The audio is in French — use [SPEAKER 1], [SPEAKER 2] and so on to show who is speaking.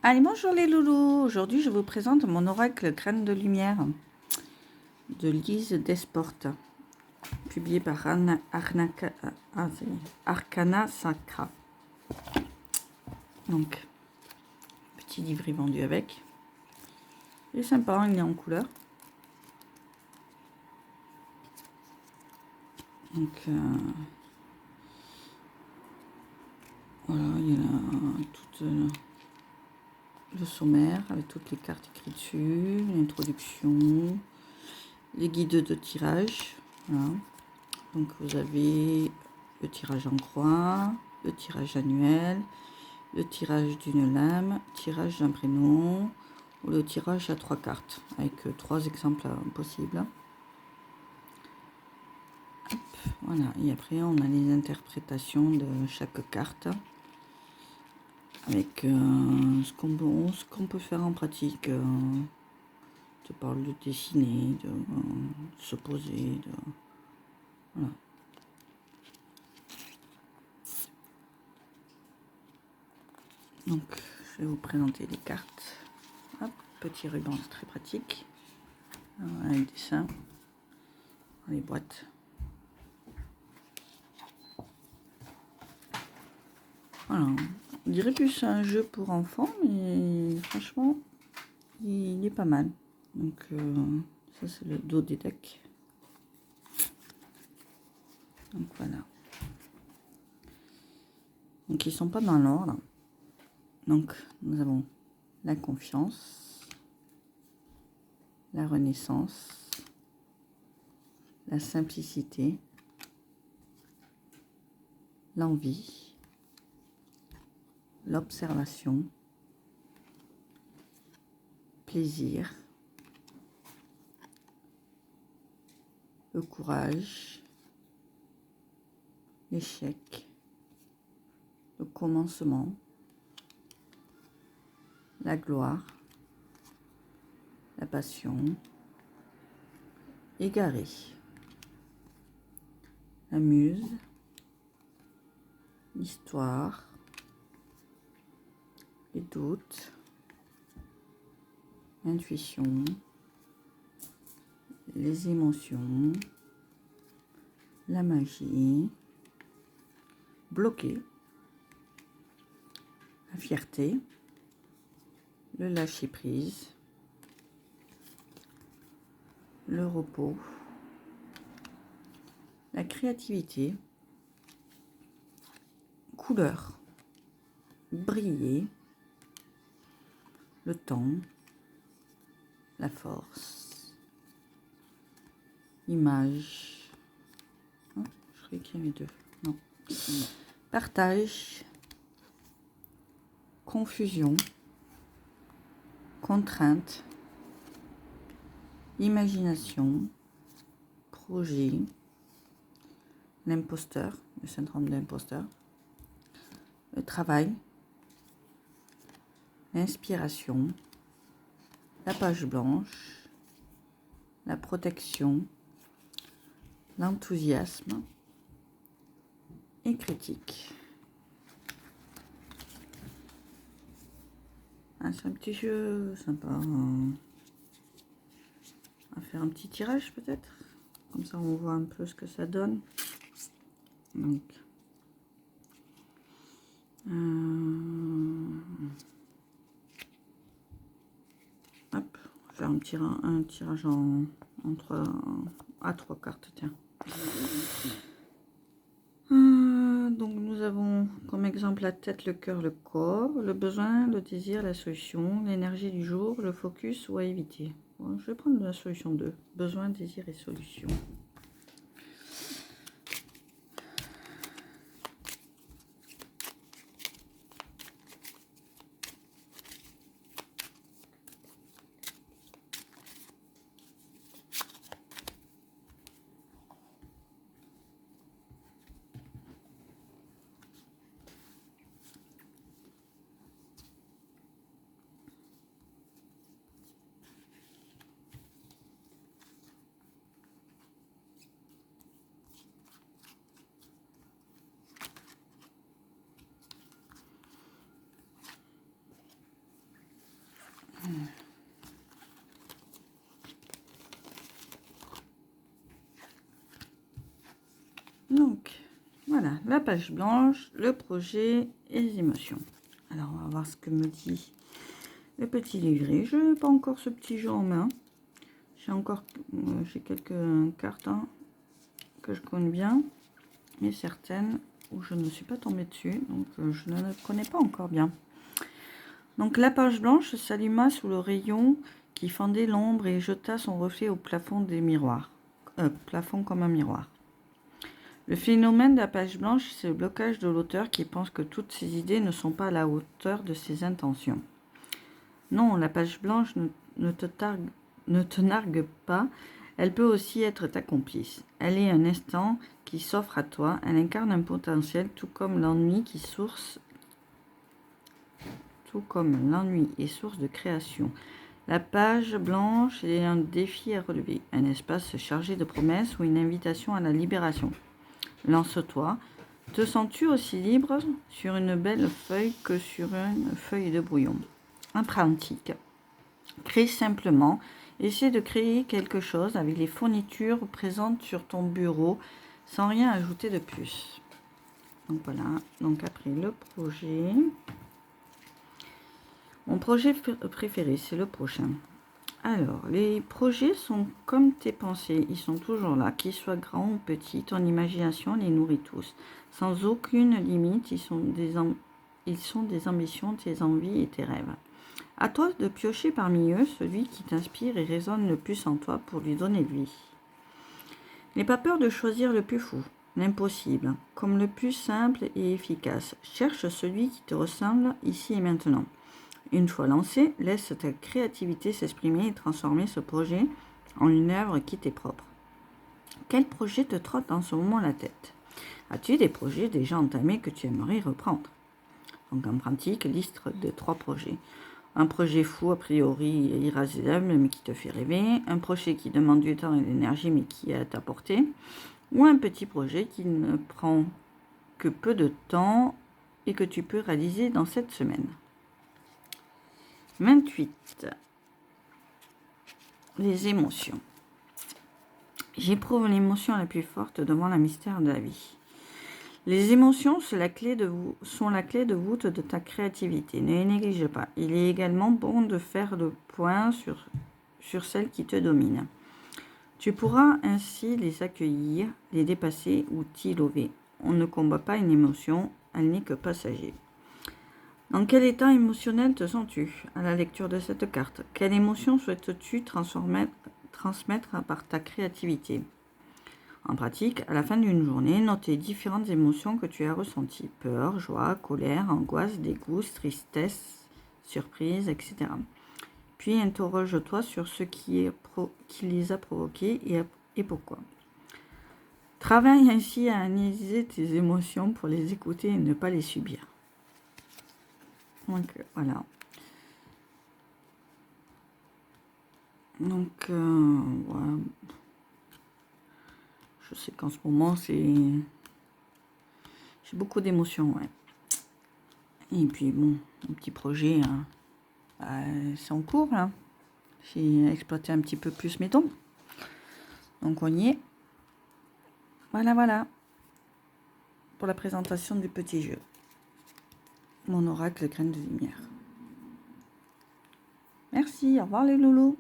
[SPEAKER 1] Allez, bonjour les loulous. Aujourd'hui, je vous présente mon oracle Graines de lumière de Lise Desportes, publié par Arcana Sacra. Donc, petit livret vendu avec. Il est sympa, il est en couleur. Donc, voilà, il y a tout le sommaire avec toutes les cartes écrites dessus, l'introduction, les guides de tirage. Voilà. Donc vous avez le tirage en croix, le tirage annuel, le tirage d'une lame, tirage d'un prénom ou le tirage à 3 cartes avec 3 exemples possibles. Hop, voilà, et après on a les interprétations de chaque carte avec ce qu'on peut faire en pratique. Je parle de dessiner, de se poser, voilà. Donc, je vais vous présenter les cartes. Hop, petit ruban très pratique. Un dessin dans les boîtes. Voilà, on dirait plus un jeu pour enfants, mais franchement, il est pas mal. Donc, ça c'est le dos des decks. Donc voilà. Donc ils sont pas dans l'ordre. Donc nous avons la confiance, la renaissance, la simplicité, l'envie, l'observation, plaisir, le courage, l'échec, le commencement, la gloire, la passion, égaré, la muse, l'histoire, les doutes, l'intuition, les émotions, la magie, bloqué, la fierté, le lâcher-prise, le repos, la créativité, couleur, briller, le temps, la force, image, oh, je croyais qu'il y avait deux, non, partage, confusion, contrainte, imagination, projet, l'imposteur, le syndrome de l'imposteur, le travail, l'inspiration, la page blanche, la protection, l'enthousiasme et critique. Ah, c'est un petit jeu sympa. On va faire un petit tirage peut-être. Comme ça on voit un peu ce que ça donne. Donc, hop, on va faire un tirage à 3 cartes, tiens. Donc nous avons comme exemple la tête, le cœur, le corps, le besoin, le désir, la solution, l'énergie du jour, le focus ou à éviter. Bon, je vais prendre la solution 2, besoin, désir et solution. Voilà, la page blanche, le projet et les émotions. Alors, on va voir ce que me dit le petit livret. Je n'ai pas encore ce petit jeu en main. J'ai quelques cartes que je connais bien, mais certaines où je ne suis pas tombée dessus, donc je ne le connais pas encore bien. Donc la page blanche s'alluma sous le rayon qui fendait l'ombre et jeta son reflet au plafond des miroirs. Plafond comme un miroir. Le phénomène de la page blanche, c'est le blocage de l'auteur qui pense que toutes ses idées ne sont pas à la hauteur de ses intentions. Non, la page blanche ne te nargue pas, elle peut aussi être ta complice. Elle est un instant qui s'offre à toi, elle incarne un potentiel, tout comme l'ennui est source de création. La page blanche est un défi à relever, un espace chargé de promesses ou une invitation à la libération. Lance-toi. Te sens-tu aussi libre sur une belle feuille que sur une feuille de brouillon? Un pratique. Crée simplement. Essaie de créer quelque chose avec les fournitures présentes sur ton bureau sans rien ajouter de plus. Donc voilà. Donc après le projet. Mon projet préféré, c'est le prochain. Alors, les projets sont comme tes pensées, ils sont toujours là, qu'ils soient grands ou petits, ton imagination les nourrit tous. Sans aucune limite, ils sont des ambitions, tes envies et tes rêves. À toi de piocher parmi eux celui qui t'inspire et résonne le plus en toi pour lui donner vie. N'aie pas peur de choisir le plus fou, l'impossible, comme le plus simple et efficace. Cherche celui qui te ressemble ici et maintenant. Une fois lancé, laisse ta créativité s'exprimer et transformer ce projet en une œuvre qui t'est propre. Quel projet te trotte en ce moment la tête? As-tu des projets déjà entamés que tu aimerais reprendre? Donc en pratique, liste de 3 projets. Un projet fou, a priori irréalisable, mais qui te fait rêver. Un projet qui demande du temps et de l'énergie, mais qui est à ta portée. Ou un petit projet qui ne prend que peu de temps et que tu peux réaliser dans cette semaine. 28. Les émotions. J'éprouve l'émotion la plus forte devant le mystère de la vie. Les émotions sont la clé de voûte de ta créativité. Ne les néglige pas. Il est également bon de faire le point sur celles qui te dominent. Tu pourras ainsi les accueillir, les dépasser ou t'y lever. On ne combat pas une émotion, elle n'est que passager. Dans quel état émotionnel te sens-tu à la lecture de cette carte? Quelle émotion souhaites-tu transmettre par ta créativité? En pratique, à la fin d'une journée, note les différentes émotions que tu as ressenties. Peur, joie, colère, angoisse, dégoût, tristesse, surprise, etc. Puis interroge-toi sur ce qui les a provoqués et pourquoi. Travaille ainsi à analyser tes émotions pour les écouter et ne pas les subir. Donc voilà. Donc voilà. Je sais qu'en ce moment j'ai beaucoup d'émotions, ouais. Et puis bon, un petit projet, c'est en cours là. J'ai exploité un petit peu plus mes dons. Donc on y est. Voilà. Pour la présentation du petit jeu. Mon oracle graine de lumière. Merci, au revoir les loulous.